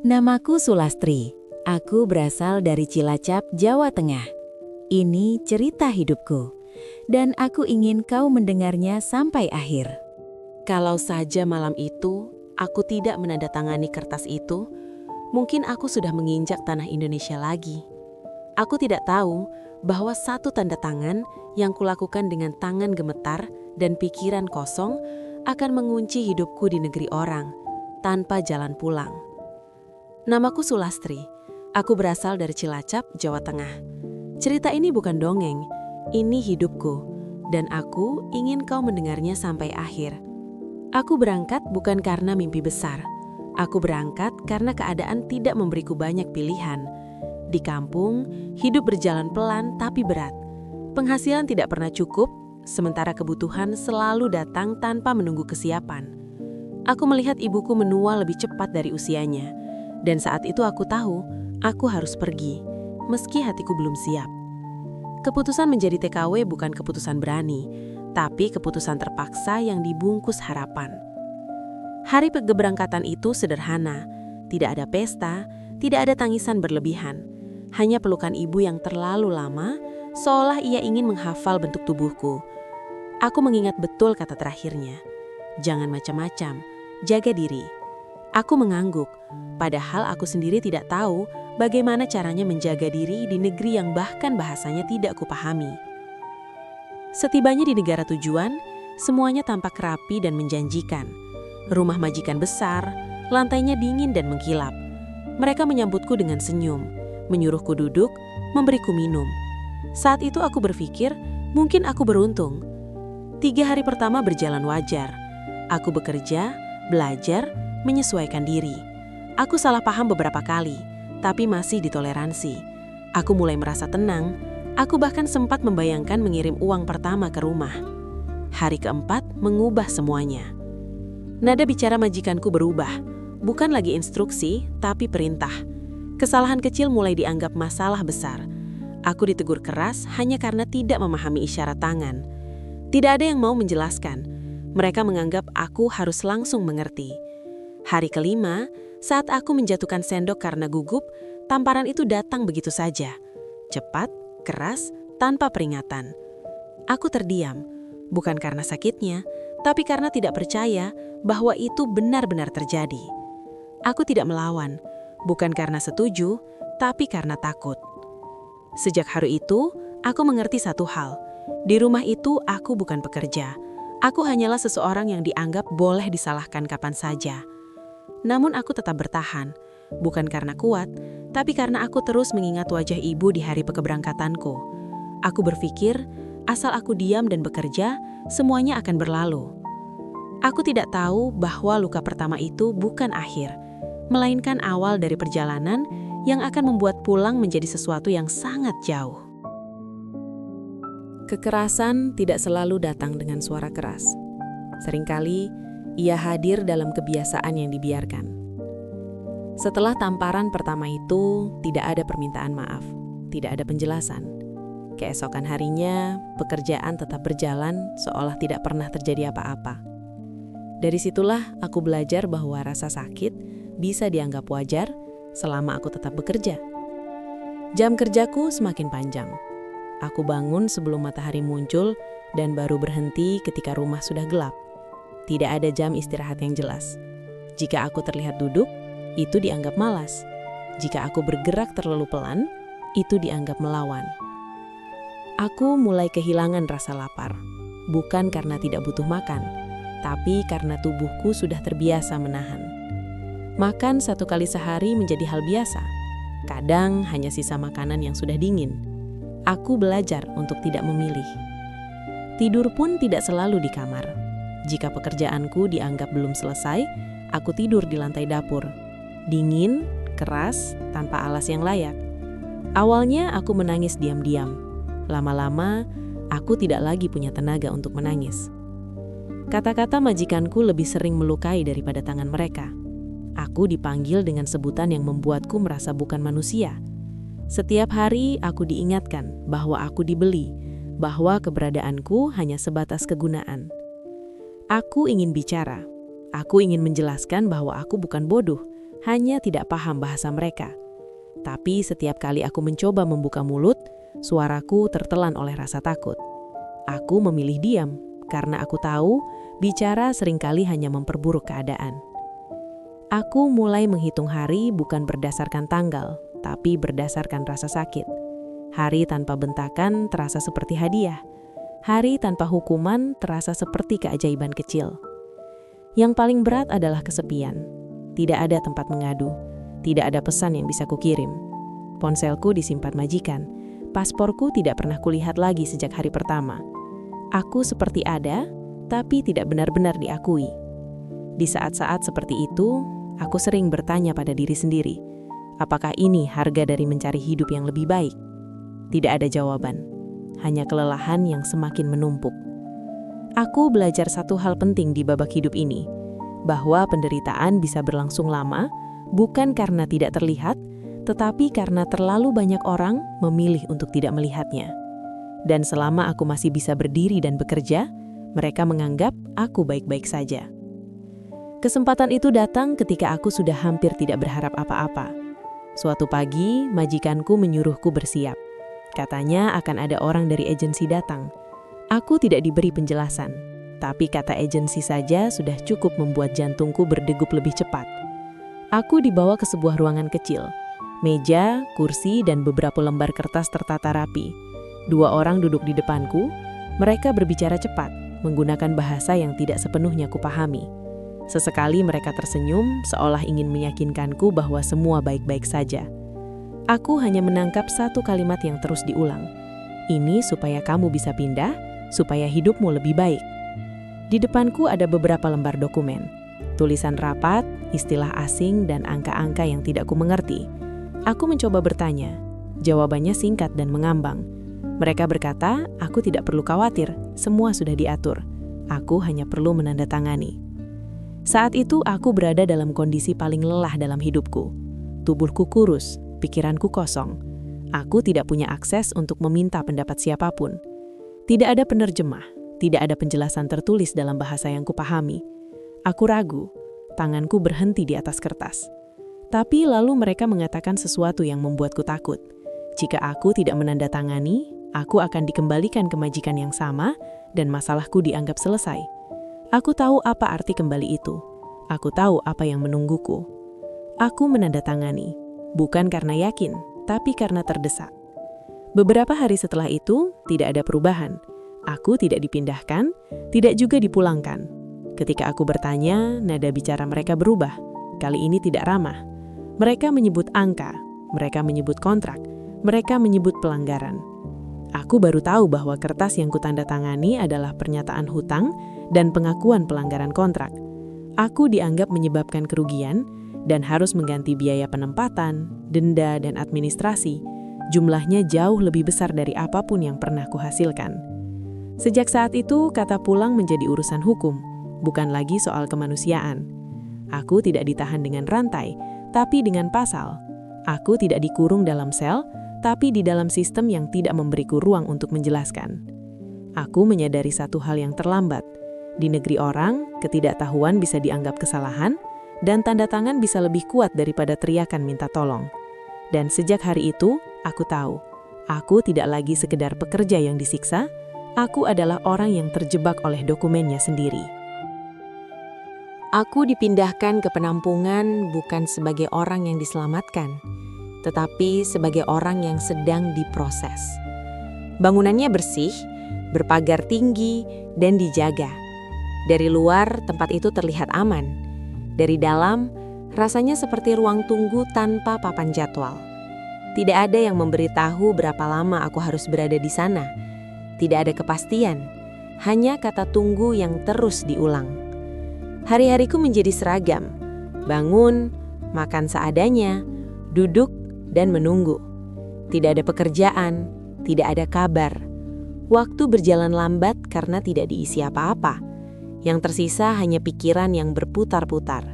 Namaku Sulastri. Aku berasal dari Cilacap, Jawa Tengah. Ini cerita hidupku, dan aku ingin kau mendengarnya sampai akhir. Kalau saja malam itu aku tidak menandatangani kertas itu, mungkin aku sudah menginjak tanah Indonesia lagi. Aku tidak tahu bahwa satu tanda tangan yang kulakukan dengan tangan gemetar dan pikiran kosong akan mengunci hidupku di negeri orang tanpa jalan pulang. Namaku Sulastri. Aku berasal dari Cilacap, Jawa Tengah. Cerita ini bukan dongeng, ini hidupku, dan aku ingin kau mendengarnya sampai akhir. Aku berangkat bukan karena mimpi besar. Aku berangkat karena keadaan tidak memberiku banyak pilihan. Di kampung, hidup berjalan pelan tapi berat. Penghasilan tidak pernah cukup, sementara kebutuhan selalu datang tanpa menunggu kesiapan. Aku melihat ibuku menua lebih cepat dari usianya. Dan saat itu aku tahu, aku harus pergi, meski hatiku belum siap. Keputusan menjadi TKW bukan keputusan berani, tapi keputusan terpaksa yang dibungkus harapan. Hari keberangkatan itu sederhana, tidak ada pesta, tidak ada tangisan berlebihan. Hanya pelukan ibu yang terlalu lama, seolah ia ingin menghafal bentuk tubuhku. Aku mengingat betul kata terakhirnya, jangan macam-macam, jaga diri. Aku mengangguk, padahal aku sendiri tidak tahu bagaimana caranya menjaga diri di negeri yang bahkan bahasanya tidak kupahami. Setibanya di negara tujuan, semuanya tampak rapi dan menjanjikan. Rumah majikan besar, lantainya dingin dan mengkilap. Mereka menyambutku dengan senyum, menyuruhku duduk, memberiku minum. Saat itu aku berpikir, mungkin aku beruntung. 3 hari pertama berjalan wajar. Aku bekerja, belajar, menyesuaikan diri. Aku salah paham beberapa kali, tapi masih ditoleransi. Aku mulai merasa tenang. Aku bahkan sempat membayangkan mengirim uang pertama ke rumah. Hari keempat mengubah semuanya. Nada bicara majikanku berubah. Bukan lagi instruksi, tapi perintah. Kesalahan kecil mulai dianggap masalah besar. Aku ditegur keras hanya karena tidak memahami isyarat tangan. Tidak ada yang mau menjelaskan. Mereka menganggap aku harus langsung mengerti. Hari kelima, saat aku menjatuhkan sendok karena gugup, tamparan itu datang begitu saja. Cepat, keras, tanpa peringatan. Aku terdiam, bukan karena sakitnya, tapi karena tidak percaya bahwa itu benar-benar terjadi. Aku tidak melawan, bukan karena setuju, tapi karena takut. Sejak hari itu, aku mengerti satu hal. Di rumah itu aku bukan pekerja. Aku hanyalah seseorang yang dianggap boleh disalahkan kapan saja. Namun aku tetap bertahan, bukan karena kuat, tapi karena aku terus mengingat wajah ibu di hari keberangkatanku. Aku berpikir, asal aku diam dan bekerja, semuanya akan berlalu. Aku tidak tahu bahwa luka pertama itu bukan akhir, melainkan awal dari perjalanan yang akan membuat pulang menjadi sesuatu yang sangat jauh. Kekerasan tidak selalu datang dengan suara keras. Seringkali, ia hadir dalam kebiasaan yang dibiarkan. Setelah tamparan pertama itu, tidak ada permintaan maaf, tidak ada penjelasan. Keesokan harinya, pekerjaan tetap berjalan seolah tidak pernah terjadi apa-apa. Dari situlah aku belajar bahwa rasa sakit bisa dianggap wajar selama aku tetap bekerja. Jam kerjaku semakin panjang. Aku bangun sebelum matahari muncul dan baru berhenti ketika rumah sudah gelap. Tidak ada jam istirahat yang jelas. Jika aku terlihat duduk, itu dianggap malas. Jika aku bergerak terlalu pelan, itu dianggap melawan. Aku mulai kehilangan rasa lapar, bukan karena tidak butuh makan, tapi karena tubuhku sudah terbiasa menahan. Makan 1 kali sehari menjadi hal biasa. Kadang hanya sisa makanan yang sudah dingin. Aku belajar untuk tidak memilih. Tidur pun tidak selalu di kamar. Jika pekerjaanku dianggap belum selesai, aku tidur di lantai dapur. Dingin, keras, tanpa alas yang layak. Awalnya aku menangis diam-diam. Lama-lama, aku tidak lagi punya tenaga untuk menangis. Kata-kata majikanku lebih sering melukai daripada tangan mereka. Aku dipanggil dengan sebutan yang membuatku merasa bukan manusia. Setiap hari aku diingatkan bahwa aku dibeli, bahwa keberadaanku hanya sebatas kegunaan. Aku ingin bicara. Aku ingin menjelaskan bahwa aku bukan bodoh, hanya tidak paham bahasa mereka. Tapi setiap kali aku mencoba membuka mulut, suaraku tertelan oleh rasa takut. Aku memilih diam, karena aku tahu bicara seringkali hanya memperburuk keadaan. Aku mulai menghitung hari bukan berdasarkan tanggal, tapi berdasarkan rasa sakit. Hari tanpa bentakan terasa seperti hadiah. Hari tanpa hukuman terasa seperti keajaiban kecil. Yang paling berat adalah kesepian. Tidak ada tempat mengadu. Tidak ada pesan yang bisa kukirim. Ponselku disimpan majikan. Pasporku tidak pernah kulihat lagi sejak hari pertama. Aku seperti ada, tapi tidak benar-benar diakui. Di saat-saat seperti itu, aku sering bertanya pada diri sendiri, apakah ini harga dari mencari hidup yang lebih baik? Tidak ada jawaban, hanya kelelahan yang semakin menumpuk. Aku belajar satu hal penting di babak hidup ini, bahwa penderitaan bisa berlangsung lama, bukan karena tidak terlihat, tetapi karena terlalu banyak orang memilih untuk tidak melihatnya. Dan selama aku masih bisa berdiri dan bekerja, mereka menganggap aku baik-baik saja. Kesempatan itu datang ketika aku sudah hampir tidak berharap apa-apa. Suatu pagi, majikanku menyuruhku bersiap. Katanya akan ada orang dari agensi datang. Aku tidak diberi penjelasan, tapi kata agensi saja sudah cukup membuat jantungku berdegup lebih cepat. Aku dibawa ke sebuah ruangan kecil. Meja, kursi, dan beberapa lembar kertas tertata rapi. 2 orang duduk di depanku. Mereka berbicara cepat, menggunakan bahasa yang tidak sepenuhnya kupahami. Sesekali mereka tersenyum, seolah ingin meyakinkanku bahwa semua baik-baik saja. Aku hanya menangkap satu kalimat yang terus diulang. Ini supaya kamu bisa pindah, supaya hidupmu lebih baik. Di depanku ada beberapa lembar dokumen. Tulisan rapat, istilah asing, dan angka-angka yang tidak kumengerti. Aku mencoba bertanya. Jawabannya singkat dan mengambang. Mereka berkata, aku tidak perlu khawatir, semua sudah diatur. Aku hanya perlu menandatangani. Saat itu aku berada dalam kondisi paling lelah dalam hidupku. Tubuhku kurus, pikiranku kosong. Aku tidak punya akses untuk meminta pendapat siapapun. Tidak ada penerjemah, tidak ada penjelasan tertulis dalam bahasa yang kupahami. Aku ragu, tanganku berhenti di atas kertas. Tapi lalu mereka mengatakan sesuatu yang membuatku takut. Jika aku tidak menandatangani, aku akan dikembalikan ke majikan yang sama dan masalahku dianggap selesai. Aku tahu apa arti kembali itu. Aku tahu apa yang menungguku. Aku menandatangani, bukan karena yakin, tapi karena terdesak. Beberapa hari setelah itu, tidak ada perubahan. Aku tidak dipindahkan, tidak juga dipulangkan. Ketika aku bertanya, nada bicara mereka berubah. Kali ini tidak ramah. Mereka menyebut angka, mereka menyebut kontrak, mereka menyebut pelanggaran. Aku baru tahu bahwa kertas yang kutandatangani adalah pernyataan hutang dan pengakuan pelanggaran kontrak. Aku dianggap menyebabkan kerugian dan harus mengganti biaya penempatan, denda, dan administrasi. Jumlahnya jauh lebih besar dari apapun yang pernah kuhasilkan. Sejak saat itu, kata pulang menjadi urusan hukum, bukan lagi soal kemanusiaan. Aku tidak ditahan dengan rantai, tapi dengan pasal. Aku tidak dikurung dalam sel, tapi di dalam sistem yang tidak memberiku ruang untuk menjelaskan. Aku menyadari satu hal yang terlambat. Di negeri orang, ketidaktahuan bisa dianggap kesalahan, dan tanda tangan bisa lebih kuat daripada teriakan minta tolong. Dan sejak hari itu, aku tahu, aku tidak lagi sekedar pekerja yang disiksa, aku adalah orang yang terjebak oleh dokumennya sendiri. Aku dipindahkan ke penampungan bukan sebagai orang yang diselamatkan, tetapi sebagai orang yang sedang diproses. Bangunannya bersih, berpagar tinggi, dan dijaga. Dari luar, tempat itu terlihat aman. Dari dalam, rasanya seperti ruang tunggu tanpa papan jadwal. Tidak ada yang memberitahu berapa lama aku harus berada di sana. Tidak ada kepastian, hanya kata tunggu yang terus diulang. Hari-hariku menjadi seragam. Bangun, makan seadanya, duduk, dan menunggu. Tidak ada pekerjaan, tidak ada kabar. Waktu berjalan lambat karena tidak diisi apa-apa. Yang tersisa hanya pikiran yang berputar-putar.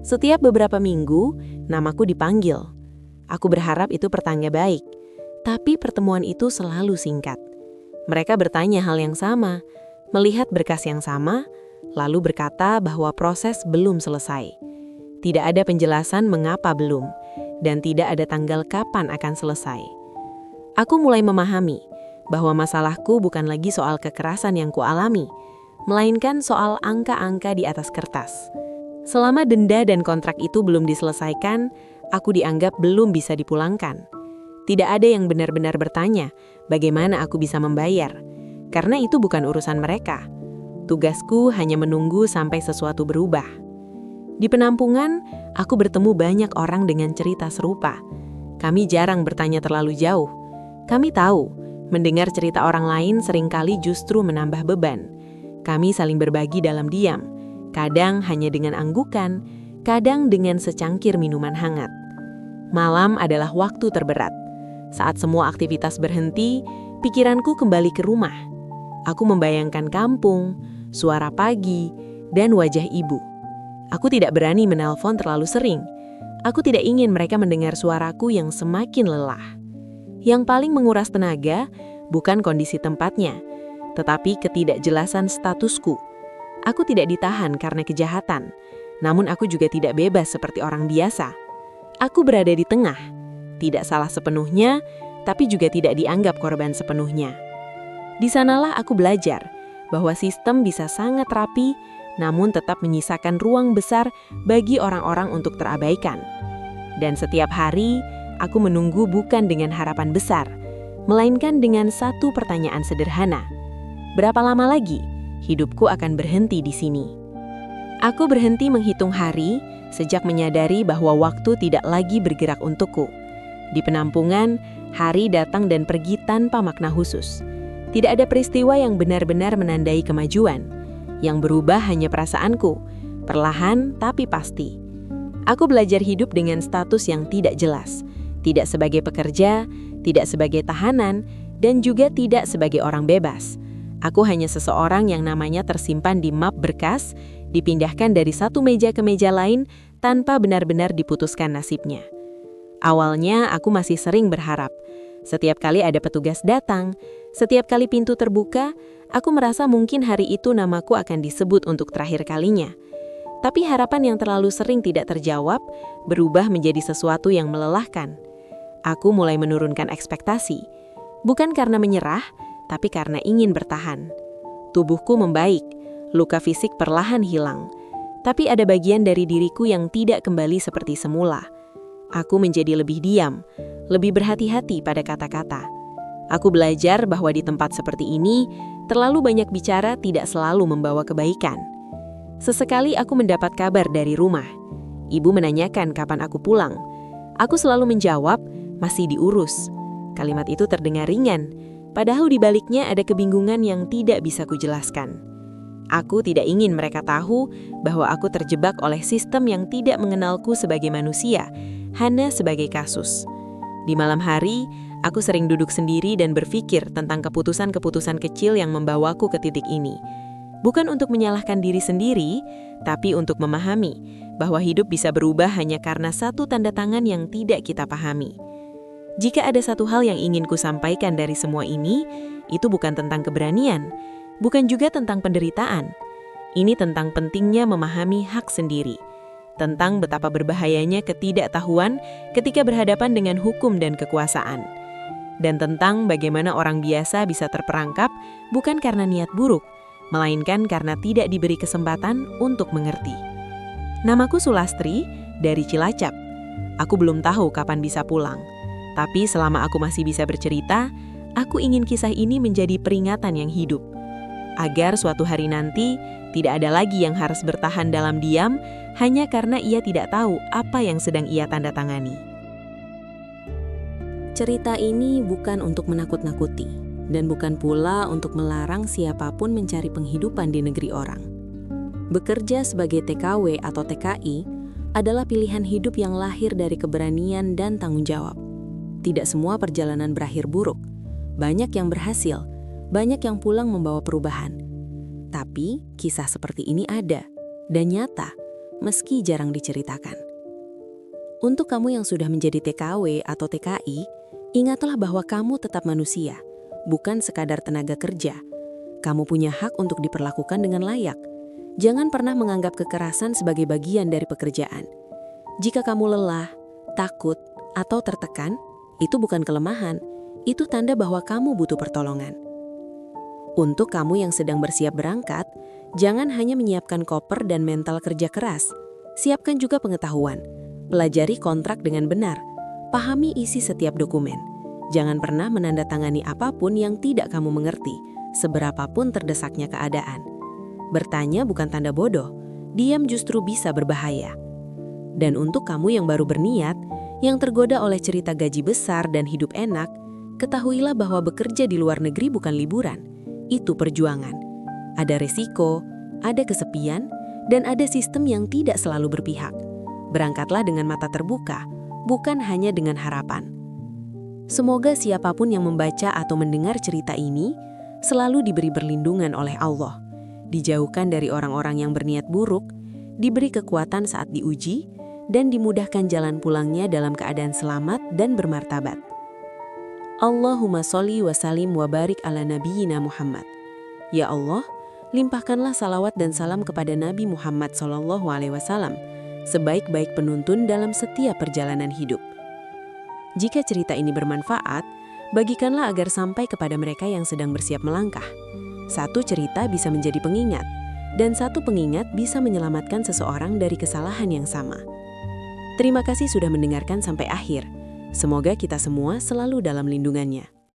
Setiap beberapa minggu, namaku dipanggil. Aku berharap itu pertanda baik, tapi pertemuan itu selalu singkat. Mereka bertanya hal yang sama, melihat berkas yang sama, lalu berkata bahwa proses belum selesai. Tidak ada penjelasan mengapa belum, dan tidak ada tanggal kapan akan selesai. Aku mulai memahami bahwa masalahku bukan lagi soal kekerasan yang kualami, melainkan soal angka-angka di atas kertas. Selama denda dan kontrak itu belum diselesaikan, aku dianggap belum bisa dipulangkan. Tidak ada yang benar-benar bertanya bagaimana aku bisa membayar, karena itu bukan urusan mereka. Tugasku hanya menunggu sampai sesuatu berubah. Di penampungan, aku bertemu banyak orang dengan cerita serupa. Kami jarang bertanya terlalu jauh. Kami tahu, mendengar cerita orang lain seringkali justru menambah beban. Kami saling berbagi dalam diam, kadang hanya dengan anggukan, kadang dengan secangkir minuman hangat. Malam adalah waktu terberat. Saat semua aktivitas berhenti, pikiranku kembali ke rumah. Aku membayangkan kampung, suara pagi, dan wajah ibu. Aku tidak berani menelpon terlalu sering. Aku tidak ingin mereka mendengar suaraku yang semakin lelah. Yang paling menguras tenaga bukan kondisi tempatnya, tetapi ketidakjelasan statusku. Aku tidak ditahan karena kejahatan, namun aku juga tidak bebas seperti orang biasa. Aku berada di tengah, tidak salah sepenuhnya, tapi juga tidak dianggap korban sepenuhnya. Di sanalah aku belajar bahwa sistem bisa sangat rapi, namun tetap menyisakan ruang besar bagi orang-orang untuk terabaikan. Dan setiap hari, aku menunggu bukan dengan harapan besar, melainkan dengan satu pertanyaan sederhana. Berapa lama lagi hidupku akan berhenti di sini? Aku berhenti menghitung hari sejak menyadari bahwa waktu tidak lagi bergerak untukku. Di penampungan, hari datang dan pergi tanpa makna khusus. Tidak ada peristiwa yang benar-benar menandai kemajuan. Yang berubah hanya perasaanku, perlahan tapi pasti. Aku belajar hidup dengan status yang tidak jelas, tidak sebagai pekerja, tidak sebagai tahanan, dan juga tidak sebagai orang bebas. Aku hanya seseorang yang namanya tersimpan di map berkas, dipindahkan dari satu meja ke meja lain tanpa benar-benar diputuskan nasibnya. Awalnya aku masih sering berharap. Setiap kali ada petugas datang, setiap kali pintu terbuka, aku merasa mungkin hari itu namaku akan disebut untuk terakhir kalinya. Tapi harapan yang terlalu sering tidak terjawab berubah menjadi sesuatu yang melelahkan. Aku mulai menurunkan ekspektasi, bukan karena menyerah, tapi karena ingin bertahan. Tubuhku membaik, luka fisik perlahan hilang. Tapi ada bagian dari diriku yang tidak kembali seperti semula. Aku menjadi lebih diam, lebih berhati-hati pada kata-kata. Aku belajar bahwa di tempat seperti ini, terlalu banyak bicara tidak selalu membawa kebaikan. Sesekali aku mendapat kabar dari rumah. Ibu menanyakan kapan aku pulang. Aku selalu menjawab, masih diurus. Kalimat itu terdengar ringan, padahal di baliknya ada kebingungan yang tidak bisa kujelaskan. Aku tidak ingin mereka tahu bahwa aku terjebak oleh sistem yang tidak mengenalku sebagai manusia, hanya sebagai kasus. Di malam hari, aku sering duduk sendiri dan berpikir tentang keputusan-keputusan kecil yang membawaku ke titik ini. Bukan untuk menyalahkan diri sendiri, tapi untuk memahami bahwa hidup bisa berubah hanya karena satu tanda tangan yang tidak kita pahami. Jika ada satu hal yang ingin ku sampaikan dari semua ini, itu bukan tentang keberanian, bukan juga tentang penderitaan. Ini tentang pentingnya memahami hak sendiri, tentang betapa berbahayanya ketidaktahuan ketika berhadapan dengan hukum dan kekuasaan, dan tentang bagaimana orang biasa bisa terperangkap bukan karena niat buruk, melainkan karena tidak diberi kesempatan untuk mengerti. Namaku Sulastri, dari Cilacap. Aku belum tahu kapan bisa pulang, tapi selama aku masih bisa bercerita, aku ingin kisah ini menjadi peringatan yang hidup. Agar suatu hari nanti, tidak ada lagi yang harus bertahan dalam diam hanya karena ia tidak tahu apa yang sedang ia tanda tangani. Cerita ini bukan untuk menakut-nakuti, dan bukan pula untuk melarang siapapun mencari penghidupan di negeri orang. Bekerja sebagai TKW atau TKI adalah pilihan hidup yang lahir dari keberanian dan tanggung jawab. Tidak semua perjalanan berakhir buruk. Banyak yang berhasil, banyak yang pulang membawa perubahan. Tapi kisah seperti ini ada dan nyata, meski jarang diceritakan. Untuk kamu yang sudah menjadi TKW atau TKI, ingatlah bahwa kamu tetap manusia, bukan sekadar tenaga kerja. Kamu punya hak untuk diperlakukan dengan layak. Jangan pernah menganggap kekerasan sebagai bagian dari pekerjaan. Jika kamu lelah, takut, atau tertekan, itu bukan kelemahan, itu tanda bahwa kamu butuh pertolongan. Untuk kamu yang sedang bersiap berangkat, jangan hanya menyiapkan koper dan mental kerja keras, siapkan juga pengetahuan. Pelajari kontrak dengan benar, pahami isi setiap dokumen. Jangan pernah menandatangani apapun yang tidak kamu mengerti, seberapapun terdesaknya keadaan. Bertanya bukan tanda bodoh, diam justru bisa berbahaya. Dan untuk kamu yang baru berniat, yang tergoda oleh cerita gaji besar dan hidup enak, ketahuilah bahwa bekerja di luar negeri bukan liburan. Itu perjuangan. Ada resiko, ada kesepian, dan ada sistem yang tidak selalu berpihak. Berangkatlah dengan mata terbuka, bukan hanya dengan harapan. Semoga siapapun yang membaca atau mendengar cerita ini selalu diberi perlindungan oleh Allah, dijauhkan dari orang-orang yang berniat buruk, diberi kekuatan saat diuji, dan dimudahkan jalan pulangnya dalam keadaan selamat dan bermartabat. Allahumma sholli wa sallim wa barik ala nabiyyina Muhammad. Ya Allah, limpahkanlah salawat dan salam kepada Nabi Muhammad SAW, sebaik-baik penuntun dalam setiap perjalanan hidup. Jika cerita ini bermanfaat, bagikanlah agar sampai kepada mereka yang sedang bersiap melangkah. Satu cerita bisa menjadi pengingat, dan satu pengingat bisa menyelamatkan seseorang dari kesalahan yang sama. Terima kasih sudah mendengarkan sampai akhir. Semoga kita semua selalu dalam lindungannya.